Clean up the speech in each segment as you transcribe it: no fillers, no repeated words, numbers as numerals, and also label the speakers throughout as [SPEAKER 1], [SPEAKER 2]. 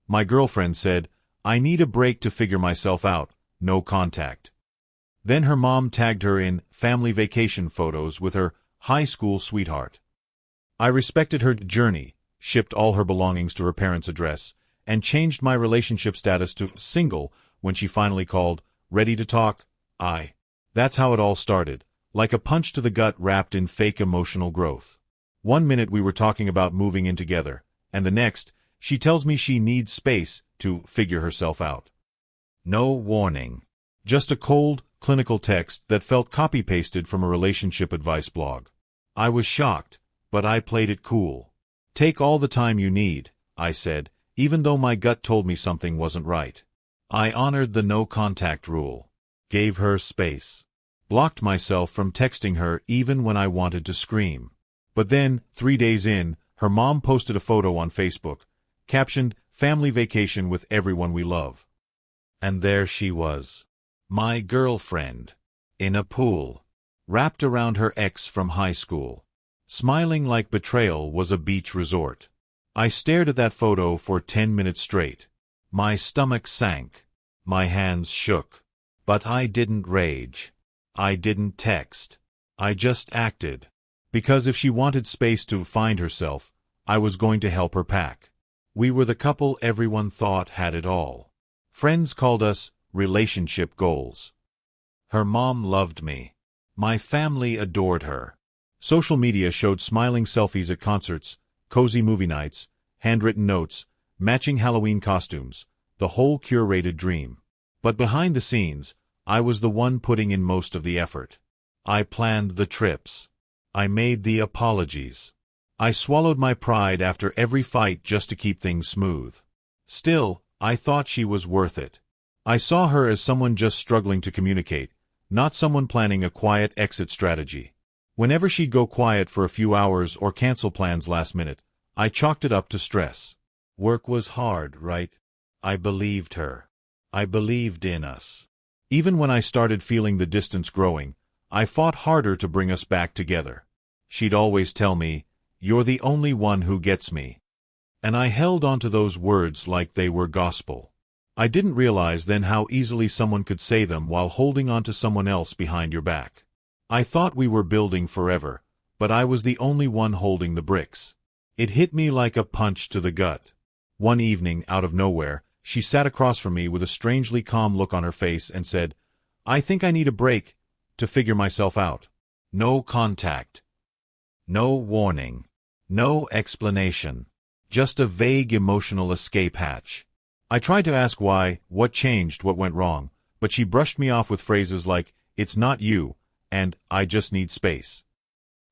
[SPEAKER 1] My girlfriend said, "I need a break to figure myself out, no contact." Then her mom tagged her in family vacation photos with her high school sweetheart. I respected her journey, shipped all her belongings to her parents' address, and changed my relationship status to single when she finally called, ready to talk. That's how it all started, like a punch to the gut wrapped in fake emotional growth. One minute we were talking about moving in together, and the next, she tells me she needs space to figure herself out. No warning. Just a cold, clinical text that felt copy-pasted from a relationship advice blog. I was shocked, but I played it cool. "Take all the time you need," I said, even though my gut told me something wasn't right. I honored the no-contact rule. Gave her space. Blocked myself from texting her even when I wanted to scream. But then, 3 days in, her mom posted a photo on Facebook, captioned, "Family vacation with everyone we love." And there she was. My girlfriend. In a pool. Wrapped around her ex from high school. Smiling like betrayal was a beach resort. I stared at that photo for 10 minutes straight. My stomach sank. My hands shook. But I didn't rage. I didn't text. I just acted. Because if she wanted space to find herself, I was going to help her pack. We were the couple everyone thought had it all. Friends called us relationship goals. Her mom loved me. My family adored her. Social media showed smiling selfies at concerts, cozy movie nights, handwritten notes, matching Halloween costumes, the whole curated dream. But behind the scenes, I was the one putting in most of the effort. I planned the trips. I made the apologies. I swallowed my pride after every fight just to keep things smooth. Still, I thought she was worth it. I saw her as someone just struggling to communicate, not someone planning a quiet exit strategy. Whenever she'd go quiet for a few hours or cancel plans last minute, I chalked it up to stress. Work was hard, right? I believed her. I believed in us. Even when I started feeling the distance growing, I fought harder to bring us back together. She'd always tell me, "You're the only one who gets me." And I held onto those words like they were gospel. I didn't realize then how easily someone could say them while holding onto someone else behind your back. I thought we were building forever, but I was the only one holding the bricks. It hit me like a punch to the gut. One evening, out of nowhere, she sat across from me with a strangely calm look on her face and said, "I think I need a break to figure myself out." No contact. No warning. No explanation. Just a vague emotional escape hatch. I tried to ask why, what changed, what went wrong, but she brushed me off with phrases like, "It's not you," and "I just need space."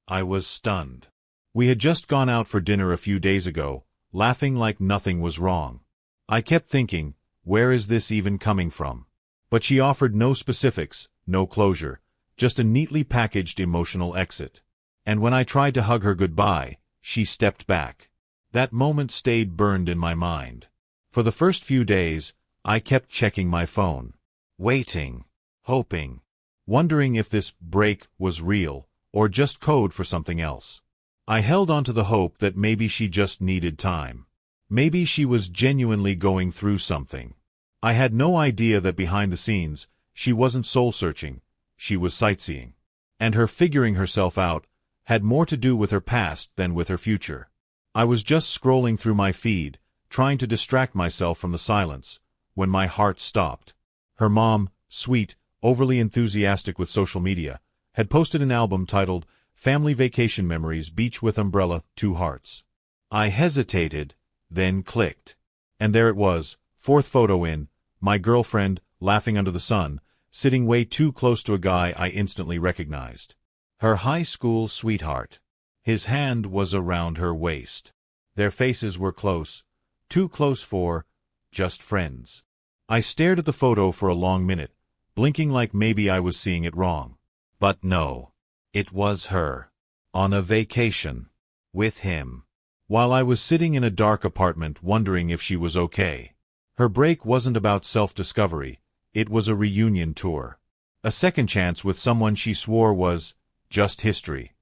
[SPEAKER 1] I was stunned. We had just gone out for dinner a few days ago, laughing like nothing was wrong. I kept thinking, where is this even coming from? But she offered no specifics, no closure, just a neatly packaged emotional exit. And when I tried to hug her goodbye, she stepped back. That moment stayed burned in my mind. For the first few days, I kept checking my phone. Waiting. Hoping. Wondering if this break was real, or just code for something else. I held on to the hope that maybe she just needed time. Maybe she was genuinely going through something. I had no idea that behind the scenes, she wasn't soul-searching, she was sightseeing. And her figuring herself out had more to do with her past than with her future. I was just scrolling through my feed, trying to distract myself from the silence, when my heart stopped. Her mom, sweet, overly enthusiastic with social media, had posted an album titled Family Vacation Memories Beach with Umbrella, 2 hearts. I hesitated, then clicked. And there it was, 4th photo in, my girlfriend, laughing under the sun, sitting way too close to a guy I instantly recognized. Her high school sweetheart. His hand was around her waist. Their faces were close, too close for just friends. I stared at the photo for a long minute, blinking like maybe I was seeing it wrong. But no. It was her. On a vacation. With him. While I was sitting in a dark apartment wondering if she was okay. Her break wasn't about self-discovery, it was a reunion tour. A second chance with someone she swore was just history.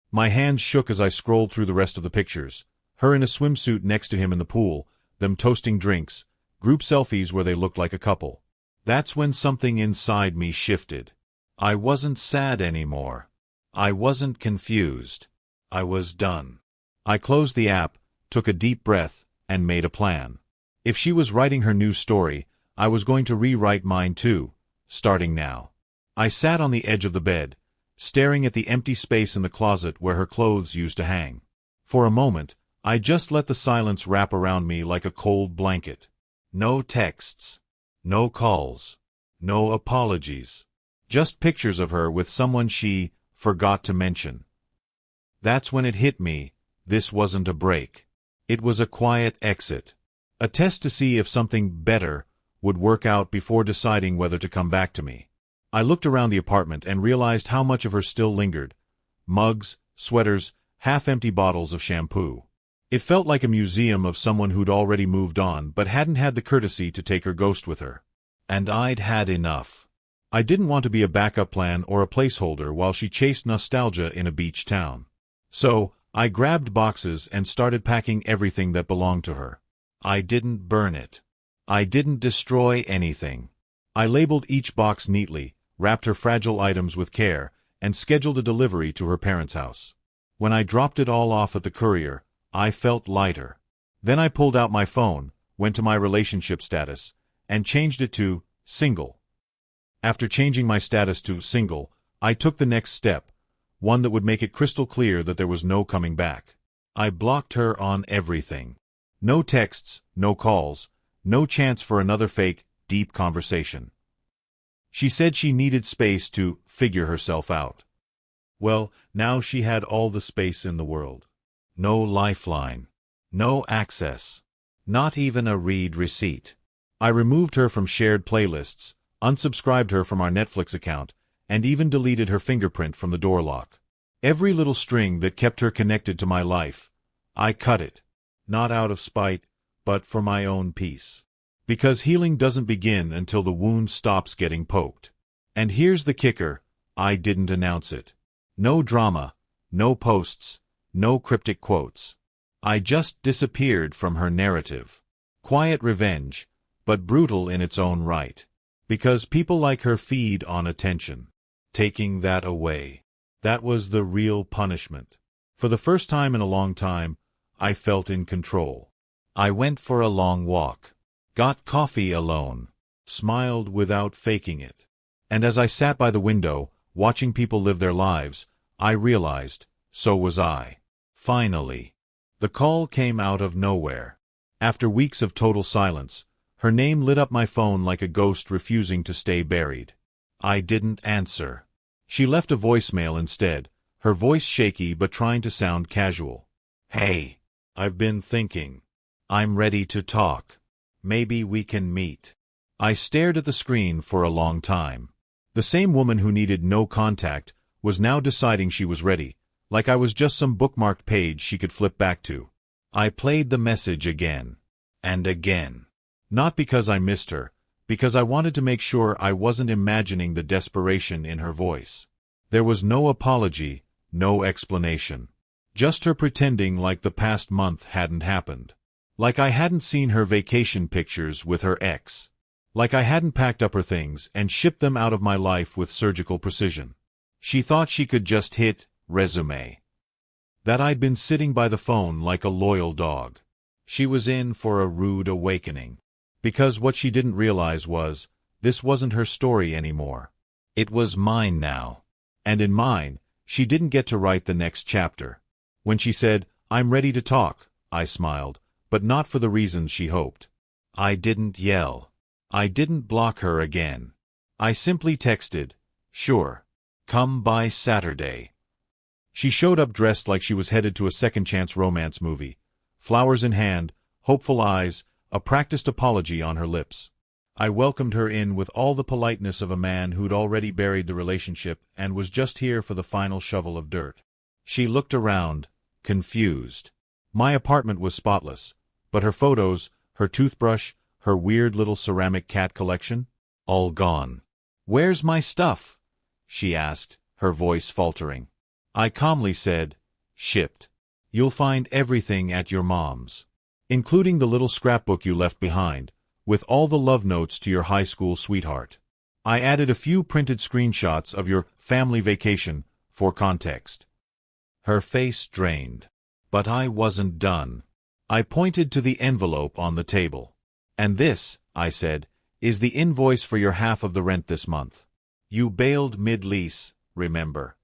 [SPEAKER 1] My hands shook as I scrolled through the rest of the pictures. Her in a swimsuit next to him in the pool, them toasting drinks, group selfies where they looked like a couple. That's when something inside me shifted. I wasn't sad anymore. I wasn't confused. I was done. I closed the app, took a deep breath, and made a plan. If she was writing her new story, I was going to rewrite mine too, starting now. I sat on the edge of the bed, staring at the empty space in the closet where her clothes used to hang. For a moment, I just let the silence wrap around me like a cold blanket. No texts. No calls. No apologies. Just pictures of her with someone she forgot to mention. That's when it hit me. This wasn't a break. It was a quiet exit. A test to see if something better would work out before deciding whether to come back to me. I looked around the apartment and realized how much of her still lingered. Mugs, sweaters, half-empty bottles of shampoo. It felt like a museum of someone who'd already moved on but hadn't had the courtesy to take her ghost with her. And I'd had enough. I didn't want to be a backup plan or a placeholder while she chased nostalgia in a beach town. So, I grabbed boxes and started packing everything that belonged to her. I didn't burn it. I didn't destroy anything. I labeled each box neatly, wrapped her fragile items with care, and scheduled a delivery to her parents' house. When I dropped it all off at the courier, I felt lighter. Then I pulled out my phone, went to my relationship status, and changed it to single. After changing my status to single, I took the next step, one that would make it crystal clear that there was no coming back. I blocked her on everything. No texts, no calls, no chance for another fake, deep conversation. She said she needed space to figure herself out. Well, now she had all the space in the world. No lifeline. No access. Not even a read receipt. I removed her from shared playlists, unsubscribed her from our Netflix account, and even deleted her fingerprint from the door lock. Every little string that kept her connected to my life, I cut it. Not out of spite, but for my own peace. Because healing doesn't begin until the wound stops getting poked. And here's the kicker, I didn't announce it. No drama, no posts, no cryptic quotes. I just disappeared from her narrative. Quiet revenge, but brutal in its own right. Because people like her feed on attention. Taking that away. That was the real punishment. For the first time in a long time, I felt in control. I went for a long walk. Got coffee alone. Smiled without faking it. And as I sat by the window, watching people live their lives, I realized, so was I. Finally. The call came out of nowhere. After weeks of total silence, her name lit up my phone like a ghost refusing to stay buried. I didn't answer. She left a voicemail instead, her voice shaky but trying to sound casual. Hey, I've been thinking. I'm ready to talk. Maybe we can meet. I stared at the screen for a long time. The same woman who needed no contact was now deciding she was ready, like I was just some bookmarked page she could flip back to. I played the message again. And again. Not because I missed her, because I wanted to make sure I wasn't imagining the desperation in her voice. There was no apology, no explanation. Just her pretending like the past month hadn't happened. Like I hadn't seen her vacation pictures with her ex. Like I hadn't packed up her things and shipped them out of my life with surgical precision. She thought she could just hit resume. That I'd been sitting by the phone like a loyal dog. She was in for a rude awakening. Because what she didn't realize was, this wasn't her story anymore. It was mine now. And in mine, she didn't get to write the next chapter. When she said, "I'm ready to talk," I smiled, but not for the reasons she hoped. I didn't yell. I didn't block her again. I simply texted, "Sure. Come by Saturday." She showed up dressed like she was headed to a second-chance romance movie. Flowers in hand, hopeful eyes, a practiced apology on her lips. I welcomed her in with all the politeness of a man who'd already buried the relationship and was just here for the final shovel of dirt. She looked around, confused. My apartment was spotless, but her photos, her toothbrush, her weird little ceramic cat collection, all gone. "Where's my stuff?" she asked, her voice faltering. I calmly said, "Shipped. You'll find everything at your mom's." including the little scrapbook you left behind, with all the love notes to your high school sweetheart. I added a few printed screenshots of your family vacation for context. Her face drained. But I wasn't done. I pointed to the envelope on the table. "And this," I said, "is the invoice for your half of the rent this month. You bailed mid-lease, remember?"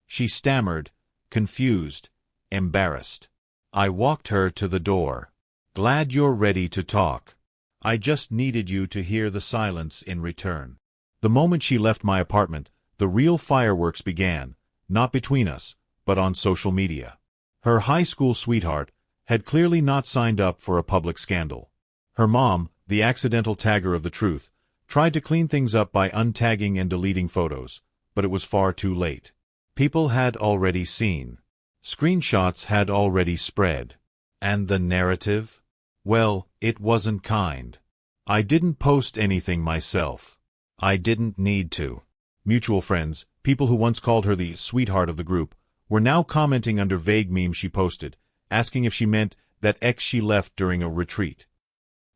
[SPEAKER 1] She stammered, confused, embarrassed. I walked her to the door. "Glad you're ready to talk. I just needed you to hear the silence in return." The moment she left my apartment, the real fireworks began, not between us, but on social media. Her high school sweetheart had clearly not signed up for a public scandal. Her mom, the accidental tagger of the truth, tried to clean things up by untagging and deleting photos, but it was far too late. People had already seen. Screenshots had already spread. And the narrative? Well, it wasn't kind. I didn't post anything myself. I didn't need to. Mutual friends, people who once called her the sweetheart of the group, were now commenting under vague memes she posted, asking if she meant that ex she left during a retreat.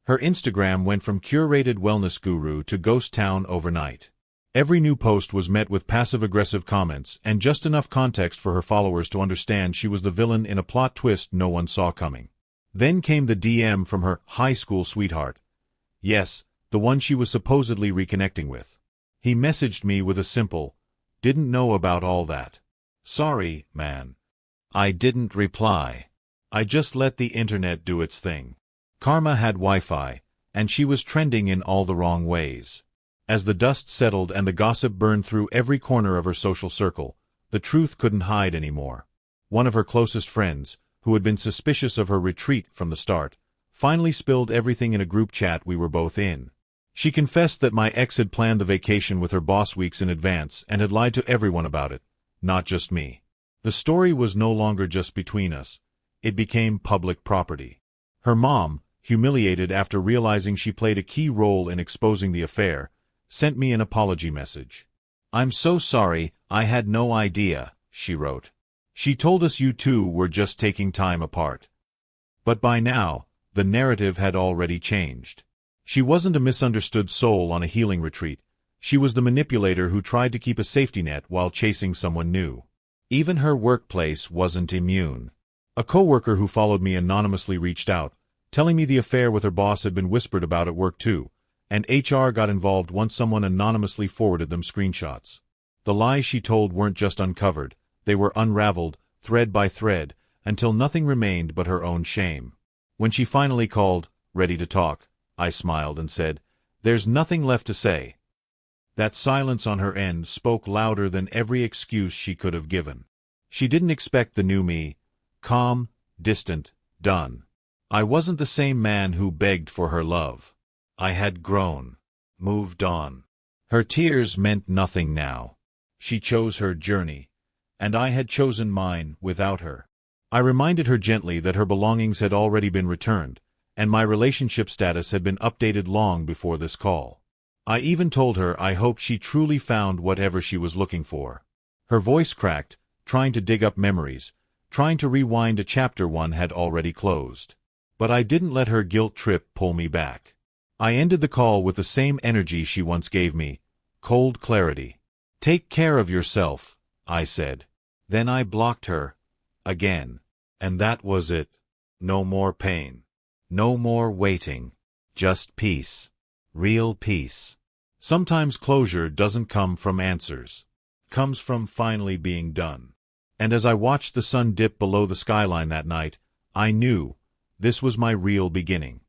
[SPEAKER 1] Her Instagram went from curated wellness guru to ghost town overnight. Every new post was met with passive-aggressive comments and just enough context for her followers to understand she was the villain in a plot twist no one saw coming. Then came the DM from her high school sweetheart. Yes, the one she was supposedly reconnecting with. He messaged me with a simple, "Didn't know about all that. Sorry, man." I didn't reply. I just let the internet do its thing. Karma had Wi-Fi, and she was trending in all the wrong ways. As the dust settled and the gossip burned through every corner of her social circle, the truth couldn't hide anymore. One of her closest friends, who had been suspicious of her retreat from the start, finally spilled everything in a group chat we were both in. She confessed that my ex had planned the vacation with her boss weeks in advance and had lied to everyone about it, not just me. The story was no longer just between us. It became public property. Her mom, humiliated after realizing she played a key role in exposing the affair, sent me an apology message. "I'm so sorry, I had no idea," she wrote. "She told us you two were just taking time apart." But by now, the narrative had already changed. She wasn't a misunderstood soul on a healing retreat. She was the manipulator who tried to keep a safety net while chasing someone new. Even her workplace wasn't immune. A coworker who followed me anonymously reached out, telling me the affair with her boss had been whispered about at work too, and HR got involved once someone anonymously forwarded them screenshots. The lies she told weren't just uncovered, they were unraveled, thread by thread, until nothing remained but her own shame. When she finally called, ready to talk, I smiled and said, "There's nothing left to say." That silence on her end spoke louder than every excuse she could have given. She didn't expect the new me, calm, distant, done. I wasn't the same man who begged for her love. I had grown, moved on. Her tears meant nothing now. She chose her journey, and I had chosen mine without her. I reminded her gently that her belongings had already been returned, and my relationship status had been updated long before this call. I even told her I hoped she truly found whatever she was looking for. Her voice cracked, trying to dig up memories, trying to rewind a chapter one had already closed. But I didn't let her guilt trip pull me back. I ended the call with the same energy she once gave me, cold clarity. "Take care of yourself," I said. Then I blocked her, again. And that was it. No more pain. No more waiting. Just peace. Real peace. Sometimes closure doesn't come from answers. It comes from finally being done. And as I watched the sun dip below the skyline that night, I knew this was my real beginning.